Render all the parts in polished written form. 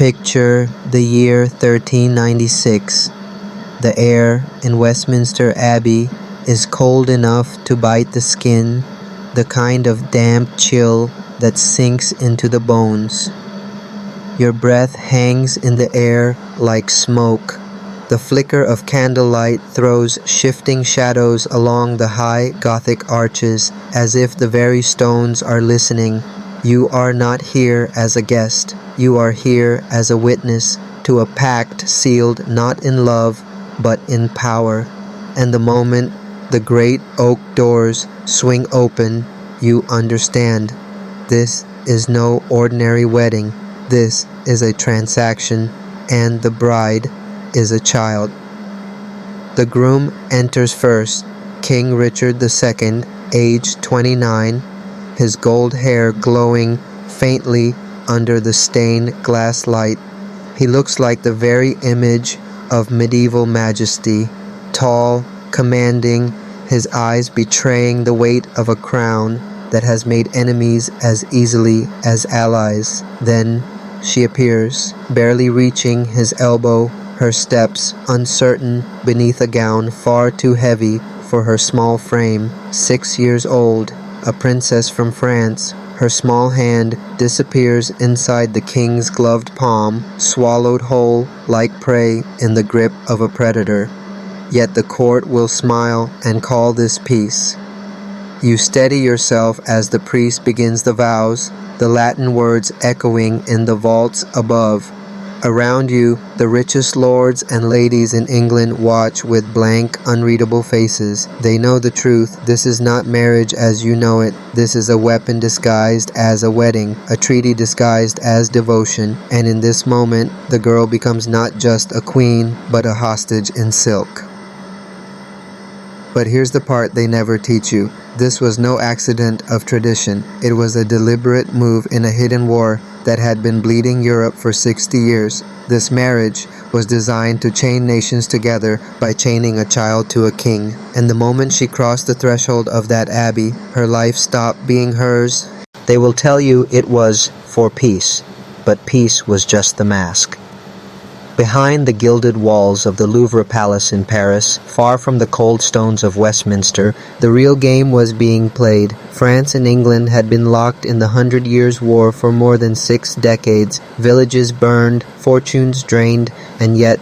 Picture the year 1396. The air in Westminster Abbey is cold enough to bite the skin, the kind of damp chill that sinks into the bones. Your breath hangs in the air like smoke. The flicker of candlelight throws shifting shadows along the high Gothic arches as if the very stones are listening. You are not here as a guest. You are here as a witness to a pact sealed not in love but in power. And the moment the great oak doors swing open, you understand. This is no ordinary wedding. This is a transaction, and the bride is a child. The groom enters first, King Richard II, aged 29, his gold hair glowing faintly under the stained glass light. He looks like the very image of medieval majesty, tall, commanding, his eyes betraying the weight of a crown that has made enemies as easily as allies. Then she appears, barely reaching his elbow, her steps uncertain beneath a gown far too heavy for her small frame. 6 years old, a princess from France, her small hand disappears inside the king's gloved palm, swallowed whole like prey in the grip of a predator. Yet the court will smile and call this peace. You steady yourself as the priest begins the vows, the Latin words echoing in the vaults above. Around you, the richest lords and ladies in England watch with blank, unreadable faces. They know the truth. This is not marriage as you know it. This is a weapon disguised as a wedding, a treaty disguised as devotion. And in this moment, the girl becomes not just a queen, but a hostage in silk. But here's the part they never teach you. This was no accident of tradition. It was a deliberate move in a hidden war that had been bleeding Europe for 60 years. This marriage was designed to chain nations together by chaining a child to a king. And the moment she crossed the threshold of that abbey, her life stopped being hers. They will tell you it was for peace, but peace was just the mask. Behind the gilded walls of the Louvre Palace in Paris, far from the cold stones of Westminster, the real game was being played. France and England had been locked in the 100 Years' War for more than 6 decades, villages burned, fortunes drained, and yet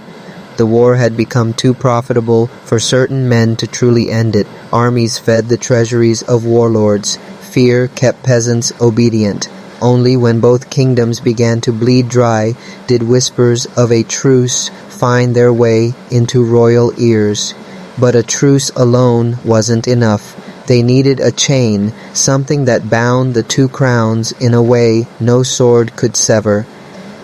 the war had become too profitable for certain men to truly end it. Armies fed the treasuries of warlords. Fear kept peasants obedient. Only when both kingdoms began to bleed dry did whispers of a truce find their way into royal ears. But a truce alone wasn't enough. They needed a chain, something that bound the two crowns in a way no sword could sever.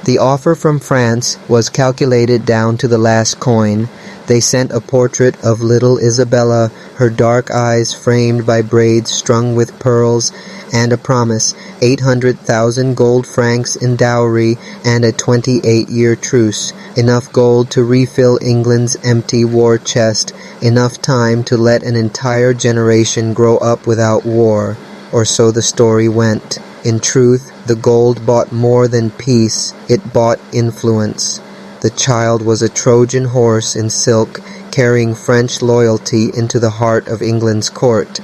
The offer from France was calculated down to the last coin. They sent a portrait of little Isabella, her dark eyes framed by braids strung with pearls, and a promise, 800,000 gold francs in dowry and a 28-year truce, enough gold to refill England's empty war chest, enough time to let an entire generation grow up without war, or so the story went. In truth, the gold bought more than peace, it bought influence. The child was a Trojan horse in silk, carrying French loyalty into the heart of England's court.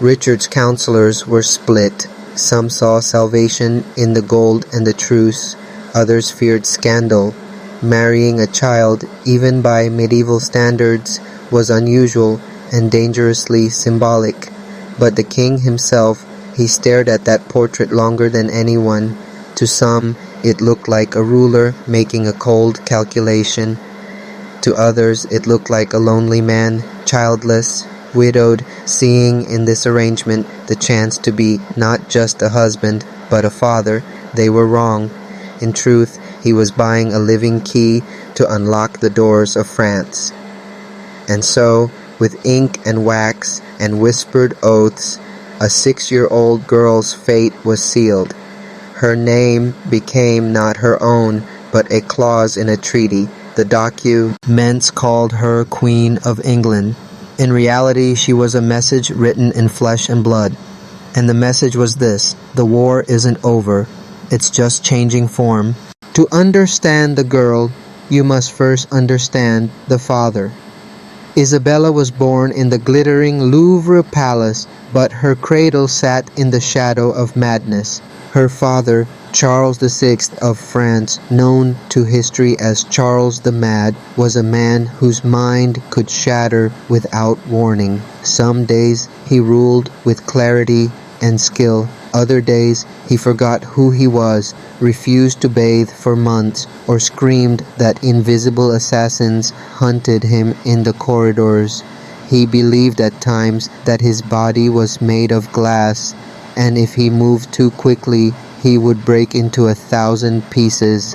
Richard's counselors were split. Some saw salvation in the gold and the truce. Others feared scandal. Marrying a child, even by medieval standards, was unusual and dangerously symbolic. But the king himself, he stared at that portrait longer than anyone. To some, it looked like a ruler making a cold calculation. To others, it looked like a lonely man, childless, widowed, seeing in this arrangement the chance to be not just a husband, but a father. They were wrong. In truth, he was buying a living key to unlock the doors of France. And so, with ink and wax and whispered oaths, a 6-year-old girl's fate was sealed. Her name became not her own, but a clause in a treaty. The documents called her Queen of England. In reality, she was a message written in flesh and blood. And the message was this: the war isn't over. It's just changing form. To understand the girl, you must first understand the father. Isabella was born in the glittering Louvre palace, but her cradle sat in the shadow of madness. Her father, Charles VI of France, known to history as Charles the Mad, was a man whose mind could shatter without warning. Some days he ruled with clarity and skill. Other days he forgot who he was, refused to bathe for months, or screamed that invisible assassins hunted him in the corridors. He believed at times that his body was made of glass, and if he moved too quickly, he would break into 1,000 pieces.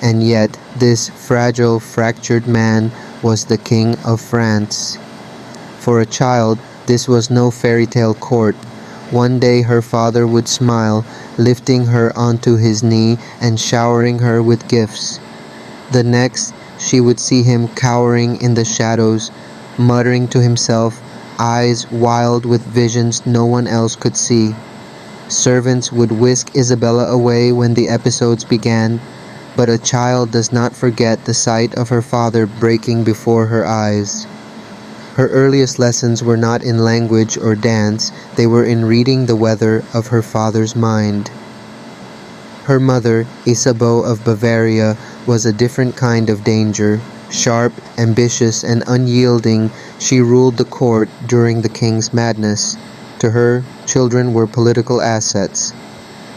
And yet, this fragile, fractured man was the King of France. For a child, this was no fairy tale court. One day her father would smile, lifting her onto his knee and showering her with gifts. The next, she would see him cowering in the shadows, muttering to himself, eyes wild with visions no one else could see. Servants would whisk Isabella away when the episodes began, but a child does not forget the sight of her father breaking before her eyes. Her earliest lessons were not in language or dance, they were in reading the weather of her father's mind. Her mother, Isabella of Bavaria, was a different kind of danger. Sharp, ambitious, and unyielding, she ruled the court during the king's madness. To her, children were political assets.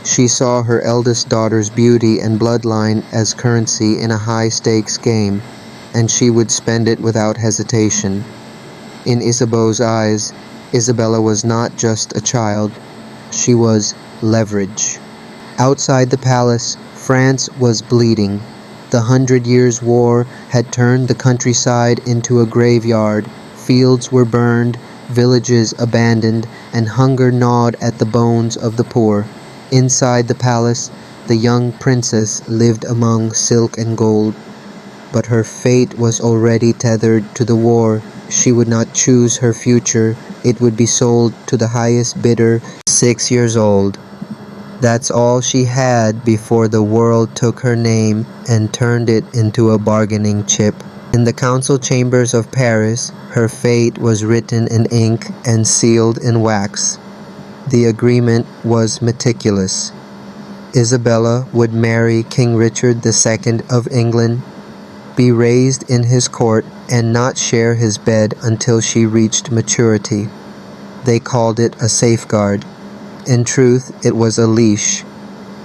She saw her eldest daughter's beauty and bloodline as currency in a high-stakes game, and she would spend it without hesitation. In Isabeau's eyes, Isabella was not just a child, she was leverage. Outside the palace, France was bleeding. The 100 Years' War had turned the countryside into a graveyard. Fields were burned, villages abandoned, and hunger gnawed at the bones of the poor. Inside the palace, the young princess lived among silk and gold. But her fate was already tethered to the war. She would not choose her future. It would be sold to the highest bidder, 6 years old. That's all she had before the world took her name and turned it into a bargaining chip. In the council chambers of Paris, her fate was written in ink and sealed in wax. The agreement was meticulous. Isabella would marry King Richard II of England, be raised in his court, and not share his bed until she reached maturity. They called it a safeguard. In truth, it was a leash.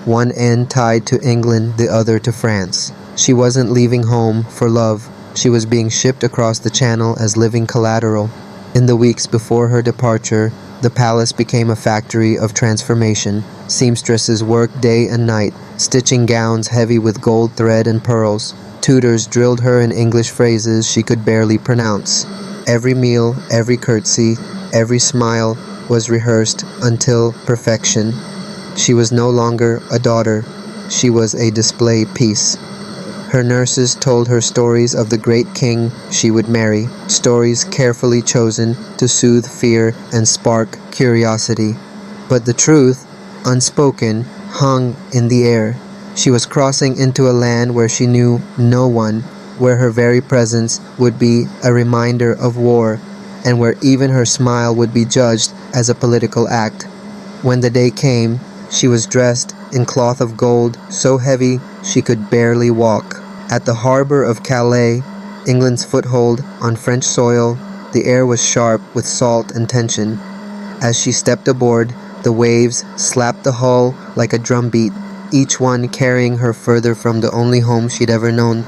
One end tied to England, the other to France. She wasn't leaving home for love. She was being shipped across the channel as living collateral. In the weeks before her departure, the palace became a factory of transformation. Seamstresses worked day and night, stitching gowns heavy with gold thread and pearls. Tutors drilled her in English phrases she could barely pronounce. Every meal, every curtsy, every smile was rehearsed until perfection. She was no longer a daughter. She was a display piece. Her nurses told her stories of the great king she would marry, stories carefully chosen to soothe fear and spark curiosity. But the truth, unspoken, hung in the air. She was crossing into a land where she knew no one, where her very presence would be a reminder of war, and where even her smile would be judged as a political act. When the day came, she was dressed in cloth of gold so heavy she could barely walk. At the harbor of Calais, England's foothold on French soil, the air was sharp with salt and tension. As she stepped aboard, the waves slapped the hull like a drumbeat, each one carrying her further from the only home she'd ever known.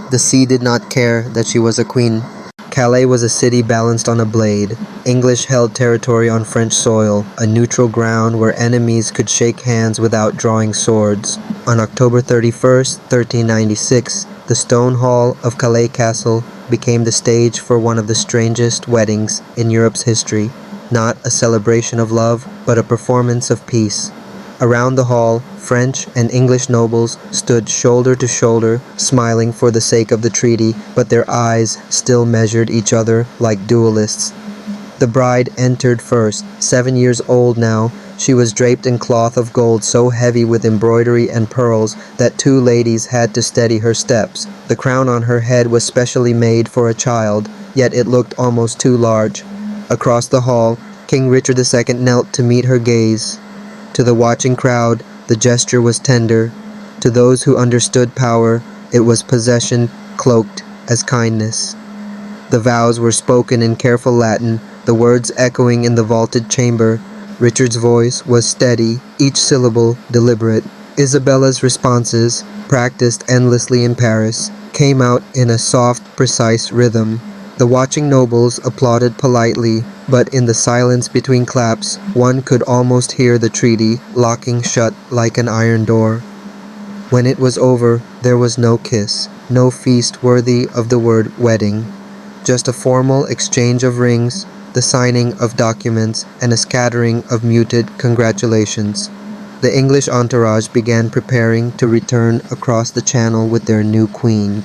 The sea did not care that she was a queen. Calais was a city balanced on a blade. English held territory on French soil, a neutral ground where enemies could shake hands without drawing swords. On October 31st, 1396, the stone hall of Calais Castle became the stage for one of the strangest weddings in Europe's history. Not a celebration of love, but a performance of peace. Around the hall, French and English nobles stood shoulder to shoulder, smiling for the sake of the treaty, but their eyes still measured each other like duelists. The bride entered first. 7 years old now, She was draped in cloth of gold so heavy with embroidery and pearls that two ladies had to steady her steps. The crown on her head was specially made for a child, yet it looked almost too large. Across the hall, King Richard II knelt to meet her gaze. To the watching crowd, the gesture was tender. To those who understood power, it was possession cloaked as kindness. The vows were spoken in careful Latin, the words echoing in the vaulted chamber. Richard's voice was steady, each syllable deliberate. Isabella's responses, practiced endlessly in Paris, came out in a soft, precise rhythm. The watching nobles applauded politely, but in the silence between claps, one could almost hear the treaty locking shut like an iron door. When it was over, there was no kiss, no feast worthy of the word wedding. Just a formal exchange of rings, the signing of documents, and a scattering of muted congratulations. The English entourage began preparing to return across the channel with their new queen.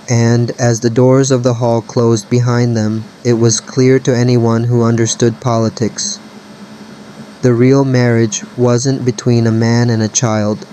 And as the doors of the hall closed behind them, it was clear to anyone who understood politics. The real marriage wasn't between a man and a child.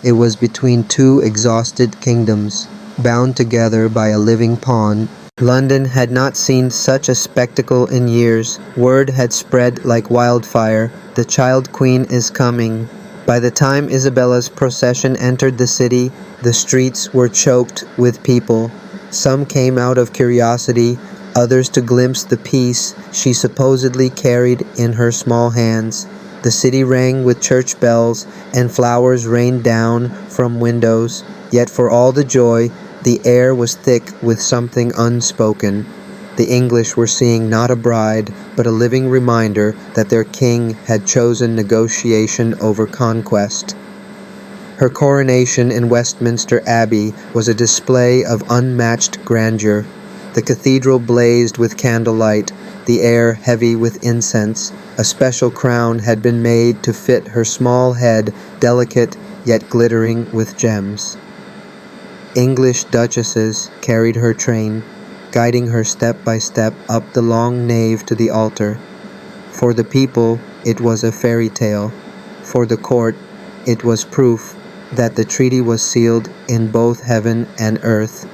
It was between two exhausted kingdoms, bound together by a living pawn. London had not seen such a spectacle in years. Word had spread like wildfire. The child queen is coming. By the time Isabella's procession entered the city, the streets were choked with people. Some came out of curiosity, others to glimpse the peace she supposedly carried in her small hands. The city rang with church bells, and flowers rained down from windows. Yet for all the joy, the air was thick with something unspoken. The English were seeing not a bride, but a living reminder that their king had chosen negotiation over conquest. Her coronation in Westminster Abbey was a display of unmatched grandeur. The cathedral blazed with candlelight, the air heavy with incense. A special crown had been made to fit her small head, delicate yet glittering with gems. English duchesses carried her train, guiding her step by step up the long nave to the altar. For the people, it was a fairy tale. For the court, it was proof that the treaty was sealed in both heaven and earth.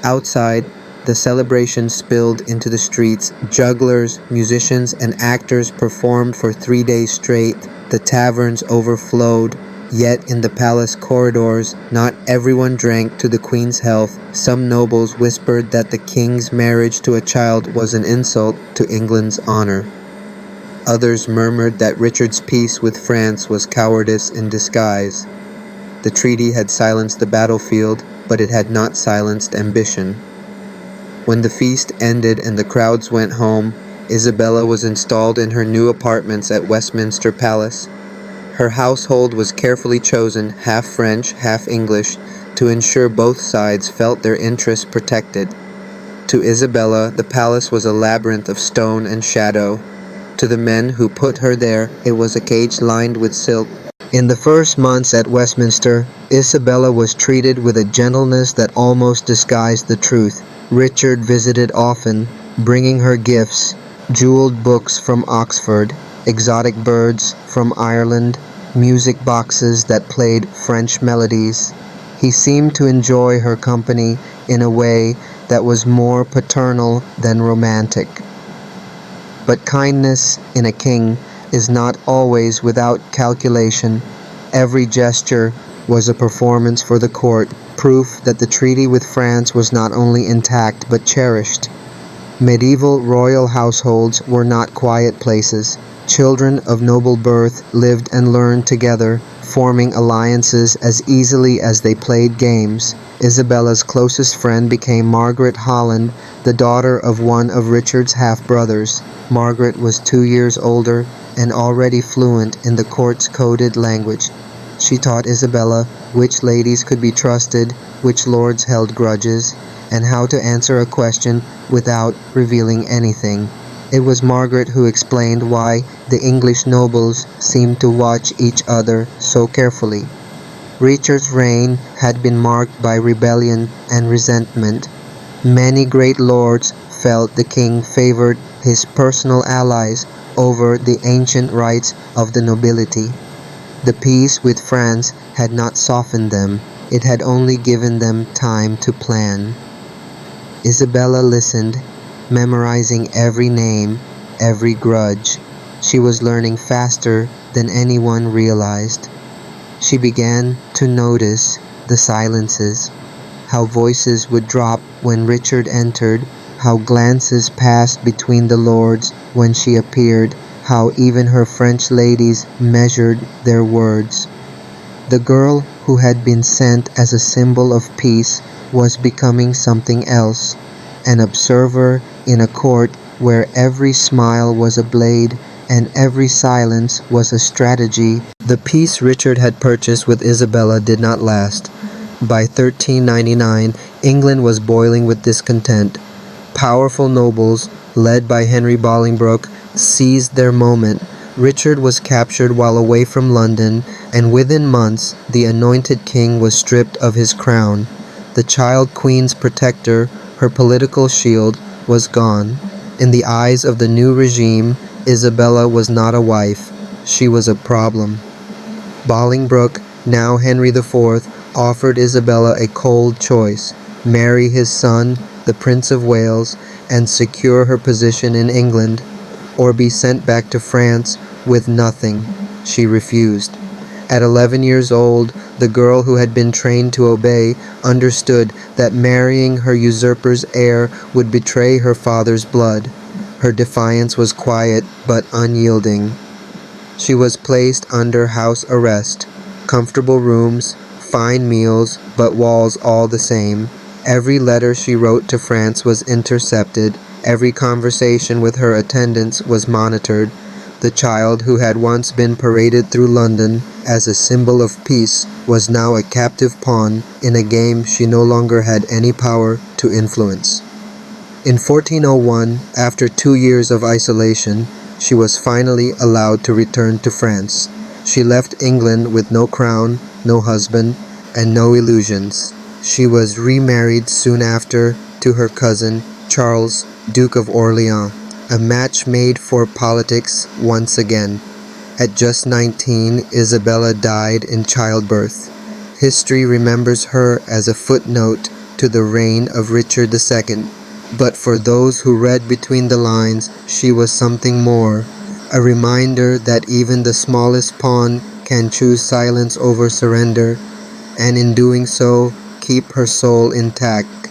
Outside, the celebration spilled into the streets. Jugglers, musicians, and actors performed for 3 days straight. The taverns overflowed. Yet in the palace corridors, not everyone drank to the queen's health. Some nobles whispered that the king's marriage to a child was an insult to England's honor. Others murmured that Richard's peace with France was cowardice in disguise. The treaty had silenced the battlefield, but it had not silenced ambition. When the feast ended and the crowds went home, Isabella was installed in her new apartments at Westminster Palace. Her household was carefully chosen, half French, half English, to ensure both sides felt their interests protected. To Isabella, the palace was a labyrinth of stone and shadow. To the men who put her there, it was a cage lined with silk. In the first months at Westminster, Isabella was treated with a gentleness that almost disguised the truth. Richard visited often, bringing her gifts, jeweled books from Oxford, exotic birds from Ireland, music boxes that played French melodies. He seemed to enjoy her company in a way that was more paternal than romantic. But kindness in a king is not always without calculation. Every gesture was a performance for the court, proof that the treaty with France was not only intact but cherished. Medieval royal households were not quiet places. Children of noble birth lived and learned together, forming alliances as easily as they played games. Isabella's closest friend became Margaret Holland, the daughter of one of Richard's half-brothers. Margaret was 2 years older and already fluent in the court's coded language. She taught Isabella which ladies could be trusted, which lords held grudges, and how to answer a question without revealing anything. It was Margaret who explained why the English nobles seemed to watch each other so carefully. Richard's reign had been marked by rebellion and resentment. Many great lords felt the king favored his personal allies over the ancient rights of the nobility. The peace with France had not softened them, it had only given them time to plan. Isabella listened, memorizing every name, every grudge. She was learning faster than anyone realized. She began to notice the silences, how voices would drop when Richard entered, how glances passed between the lords when she appeared, how even her French ladies measured their words. The girl who had been sent as a symbol of peace was becoming something else, an observer in a court where every smile was a blade and every silence was a strategy. The peace Richard had purchased with Isabella did not last. By 1399, England was boiling with discontent. Powerful nobles, led by Henry Bolingbroke, seized their moment. Richard was captured while away from London, and within months the anointed king was stripped of his crown. The child queen's protector, her political shield, was gone. In the eyes of the new regime, Isabella was not a wife, she was a problem. Bolingbroke, now Henry IV, offered Isabella a cold choice: marry his son, the Prince of Wales, and secure her position in England, or be sent back to France with nothing. She refused. At 11 years old, the girl who had been trained to obey understood that marrying her usurper's heir would betray her father's blood. Her defiance was quiet but unyielding. She was placed under house arrest. Comfortable rooms, fine meals, but walls all the same. Every letter she wrote to France was intercepted. Every conversation with her attendants was monitored. The child who had once been paraded through London as a symbol of peace was now a captive pawn in a game she no longer had any power to influence. In 1401, after 2 years of isolation, she was finally allowed to return to France. She left England with no crown, no husband, and no illusions. She was remarried soon after to her cousin, Charles, Duke of Orleans, a match made for politics once again. At just 19, Isabella died in childbirth. History remembers her as a footnote to the reign of Richard II. But for those who read between the lines, she was something more, a reminder that even the smallest pawn can choose silence over surrender, and in doing so, keep her soul intact.